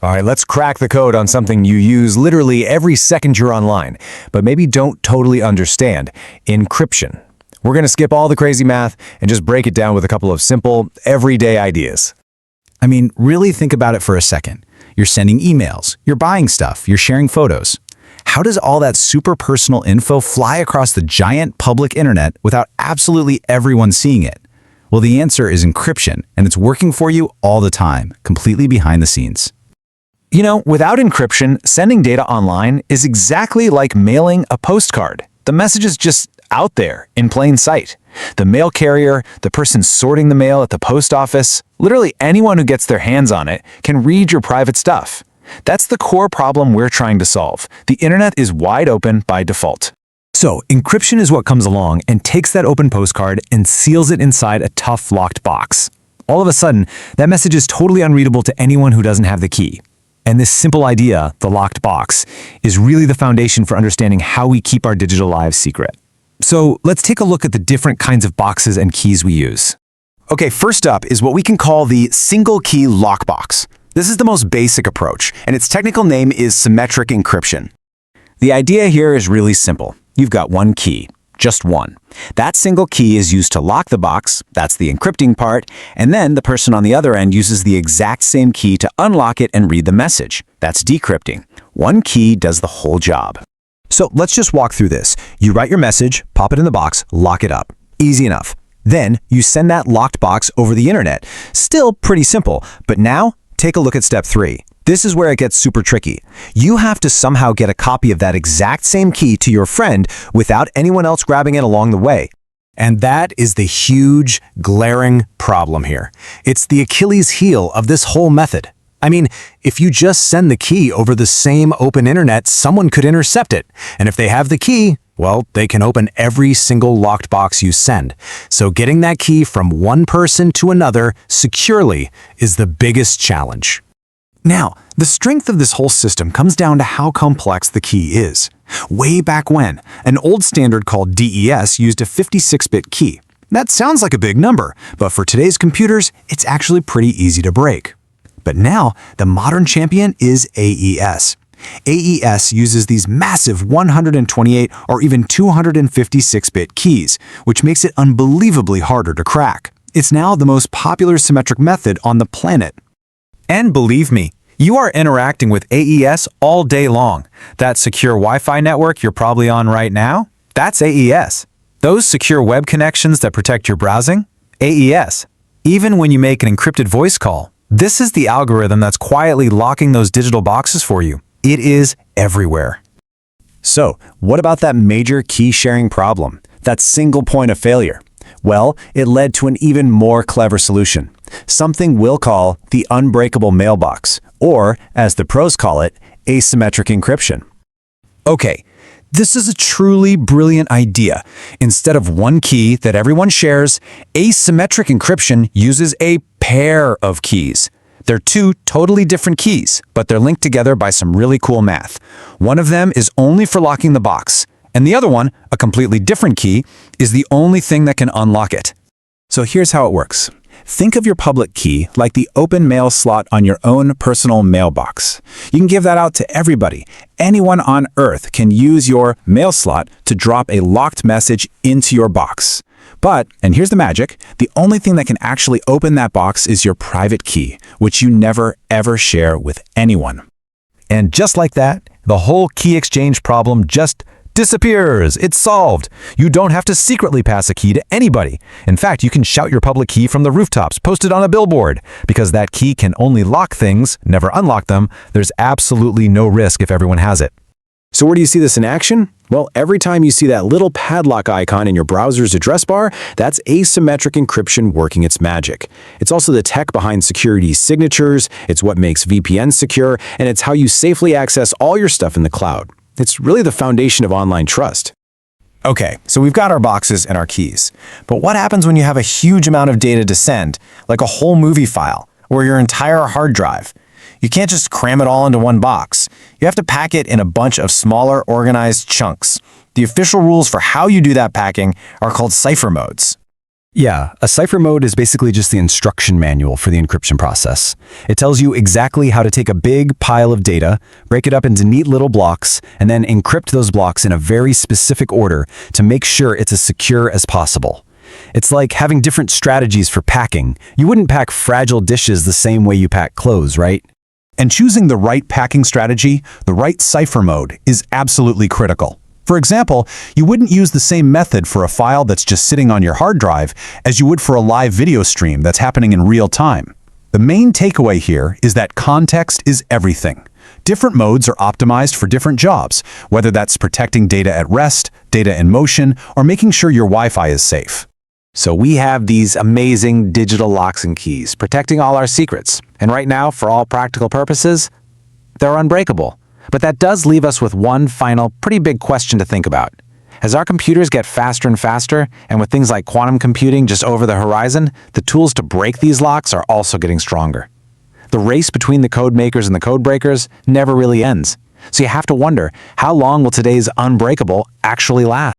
All right, let's crack the code on something you use literally every second you're online, but maybe don't totally understand: encryption. We're going to skip all the crazy math and just break it down with a couple of simple, everyday ideas. I mean, really think about it for a second. You're sending emails, you're buying stuff, you're sharing photos. How does all that super personal info fly across the giant public internet without absolutely everyone seeing it? Well, the answer is encryption, and it's working for you all the time, completely behind the scenes. You know, without encryption, sending data online is exactly like mailing a postcard. The message is just out there in plain sight. The mail carrier, the person sorting the mail at the post office, literally anyone who gets their hands on it can read your private stuff. That's the core problem we're trying to solve. The internet is wide open by default. So, encryption is what comes along and takes that open postcard and seals it inside a tough locked box. All of a sudden, that message is totally unreadable to anyone who doesn't have the key. And this simple idea, the locked box, is really the foundation for understanding how we keep our digital lives secret. So let's take a look at the different kinds of boxes and keys we use. Okay, first up is what we can call the single key lockbox. This is the most basic approach, and its technical name is symmetric encryption. The idea here is really simple. You've got one key, just one. That single key is used to lock the box, that's the encrypting part, and then the person on the other end uses the exact same key to unlock it and read the message. That's decrypting. One key does the whole job. So let's just walk through this. You write your message, pop it in the box, lock it up. Easy enough. Then you send that locked box over the internet. Still pretty simple, but now take a look at step 3. This is where it gets super tricky. You have to somehow get a copy of that exact same key to your friend without anyone else grabbing it along the way. And that is the huge, glaring problem here. It's the Achilles heel of this whole method. I mean, if you just send the key over the same open internet, someone could intercept it. And if they have the key, well, they can open every single locked box you send. So getting that key from one person to another securely is the biggest challenge. Now, the strength of this whole system comes down to how complex the key is. Way back when, an old standard called DES used a 56-bit key. That sounds like a big number, but for today's computers, it's actually pretty easy to break. But now, the modern champion is AES. AES uses these massive 128 or even 256-bit keys, which makes it unbelievably harder to crack. It's now the most popular symmetric method on the planet. And believe me, you are interacting with AES all day long. That secure Wi-Fi network you're probably on right now, that's AES. Those secure web connections that protect your browsing, AES. Even when you make an encrypted voice call, this is the algorithm that's quietly locking those digital boxes for you. It is everywhere. So, what about that major key sharing problem? That single point of failure? Well, it led to an even more clever solution. Something we'll call the unbreakable mailbox, or, as the pros call it, asymmetric encryption. Okay, this is a truly brilliant idea. Instead of one key that everyone shares, asymmetric encryption uses a pair of keys. They're two totally different keys, but they're linked together by some really cool math. One of them is only for locking the box, and the other one, a completely different key, is the only thing that can unlock it. So here's how it works. Think of your public key like the open mail slot on your own personal mailbox. You can give that out to everybody. Anyone on Earth can use your mail slot to drop a locked message into your box. But, and here's the magic, the only thing that can actually open that box is your private key, which you never ever share with anyone. And just like that, the whole key exchange problem just disappears. It's solved. You don't have to secretly pass a key to anybody. In fact, you can shout your public key from the rooftops, posted on a billboard. Because that key can only lock things, never unlock them, there's absolutely no risk if everyone has it. So where do you see this in action? Well, every time you see that little padlock icon in your browser's address bar, that's asymmetric encryption working its magic. It's also the tech behind security signatures, it's what makes VPNs secure, and it's how you safely access all your stuff in the cloud. It's really the foundation of online trust. Okay, so we've got our boxes and our keys. But what happens when you have a huge amount of data to send, like a whole movie file, or your entire hard drive? You can't just cram it all into one box. You have to pack it in a bunch of smaller, organized chunks. The official rules for how you do that packing are called cipher modes. Yeah, a cipher mode is basically just the instruction manual for the encryption process. It tells you exactly how to take a big pile of data, break it up into neat little blocks, and then encrypt those blocks in a very specific order to make sure it's as secure as possible. It's like having different strategies for packing. You wouldn't pack fragile dishes the same way you pack clothes, right? And choosing the right packing strategy, the right cipher mode, is absolutely critical. For example, you wouldn't use the same method for a file that's just sitting on your hard drive as you would for a live video stream that's happening in real time. The main takeaway here is that context is everything. Different modes are optimized for different jobs, whether that's protecting data at rest, data in motion, or making sure your Wi-Fi is safe. So we have these amazing digital locks and keys protecting all our secrets. And right now, for all practical purposes, they're unbreakable. But that does leave us with one final, pretty big question to think about. As our computers get faster and faster, and with things like quantum computing just over the horizon, the tools to break these locks are also getting stronger. The race between the code makers and the code breakers never really ends. So you have to wonder, how long will today's unbreakable actually last?